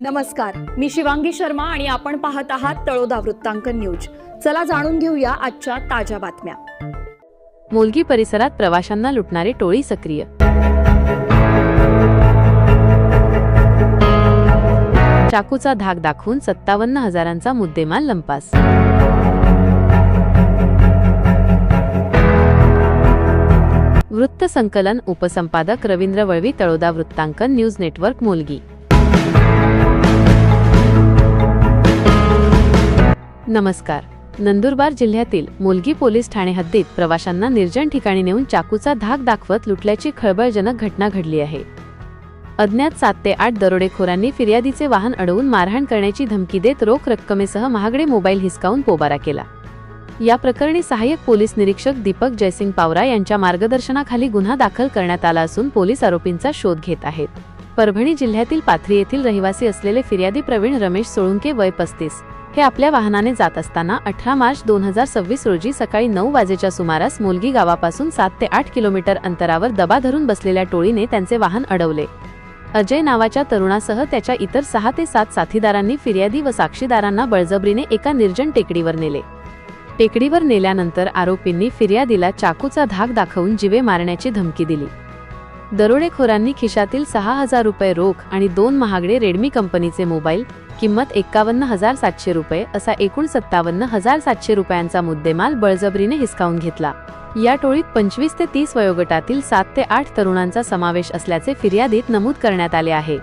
नमस्कार, मी शिवांगी शर्मा आणि आपण पाहत आहात तळोदा वृत्तांकन न्यूज। चला जाणून घेऊया आजच्या ताज्या बातम्या। मोलगी परिसरात प्रवाशांना लुटणारे टोळी सक्रिय। चाकूचा धाक दाखवून 57,000चा मुद्देमाल लंपास। वृत्त संकलन उपसंपादक रवींद्र वळवी, तळोदा वृत्तांकन न्यूज नेटवर्क, मोलगी। नमस्कार। नंदुरबार जिल्ह्यातील मोलगी पोलीस ठाणे हद्दीत प्रवाशांना निर्जन ठिकाणी नेऊन चाकूचा धाक दाखवत लुटल्याची खळबळजनक घटना घडली आहे। अज्ञात 7 ते 8 दरोडेखोरांनी फिर्यादीचे वाहन अडवून मारहाण करण्याची धमकी देत रोख रक्कमेसह महागडे मोबाईल हिसकावून पोबारा केला। या प्रकरणी सहाय्यक पोलीस निरीक्षक दीपक जयसिंग पावरा यांच्या मार्गदर्शनाखाली गुन्हा दाखल करण्यात आला असून पोलीस आरोपींचा शोध घेत आहेत। परभणी जिल्ह्यातील पाथरी येथील रहिवासी असलेले फिर्यादी प्रवीण रमेश सोळुंके वय 35 हे आपल्या वाहनाने जात असताना 18 मार्च 2026 रोजी सकाळी 9 वाजेच्या सुमारास मोलगी गावापासून 7 ते 8 किलोमीटर अंतरावर दबा धरून बसलेल्या टोळीने त्यांचे वाहन अडवले। अजय नावाच्या तरुणासह त्याच्या इतर 6 ते 7 साथीदारांनी फिर्यादी व साक्षीदारांना बळजबरीने एका निर्जन टेकडीवर नेले। टेकडीवर नेल्यानंतर आरोपींनी फिर्यादीला चाकूचा धाक दाखवून जीवे मारण्याची धमकी दिली। दरोडेखोरांनी खिशातील 6,000 रुपये रोख आणि 2 महागडे रेडमी कंपनीचे मोबाईल किंमत 51,700 रुपये असा एकूण 57,700 रुपयांचा मुद्देमाल बळजबरीने हिसकावून घेतला। या टोळीत 25 ते 30 वयोगटातील 7 ते 8 तरुणांचा समावेश असल्याचे फिर्यादीत नमूद करण्यात आले आहे।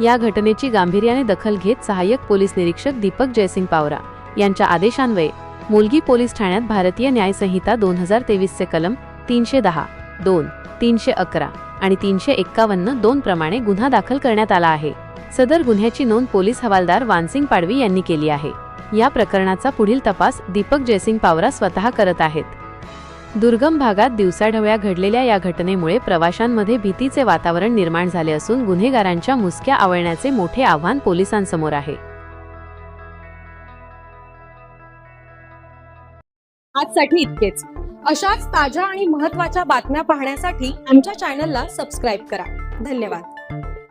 या घटनेची गांभीर्याने दखल घेत सहाय्यक पोलीस निरीक्षक दीपक जयसिंग पावरा यांच्या आदेशान्वये मोलगी पोलीस ठाण्यात भारतीय न्याय संहिता 2023 चे कलम 310, 2, 311 आणि 351(2) प्रमाणे गुन्हा दाखल करण्यात आला आहे। सदर गुन्ह्याची नोंद पोलीस हवालदार वानसिंग पाडवी यांनी केली आहे। या प्रकरणाचा पुढील तपास दीपक जयसिंग पावरा स्वतः करत आहेत। दुर्गम भागात दिवसाढवळ्या घडलेल्या या घटनेमुळे प्रवाशांमध्ये भीतीचे वातावरण निर्माण झाले असून गुन्हेगारांच्या मुसक्या आवळण्याचे मोठे आव्हान पोलिसांसमोर आहे। आजसाठी इतकेच। अशाच ताज्या आणि महत्त्वाच्या बातम्या पाहण्यासाठी आमच्या चॅनलला सबस्क्राइब करा। धन्यवाद।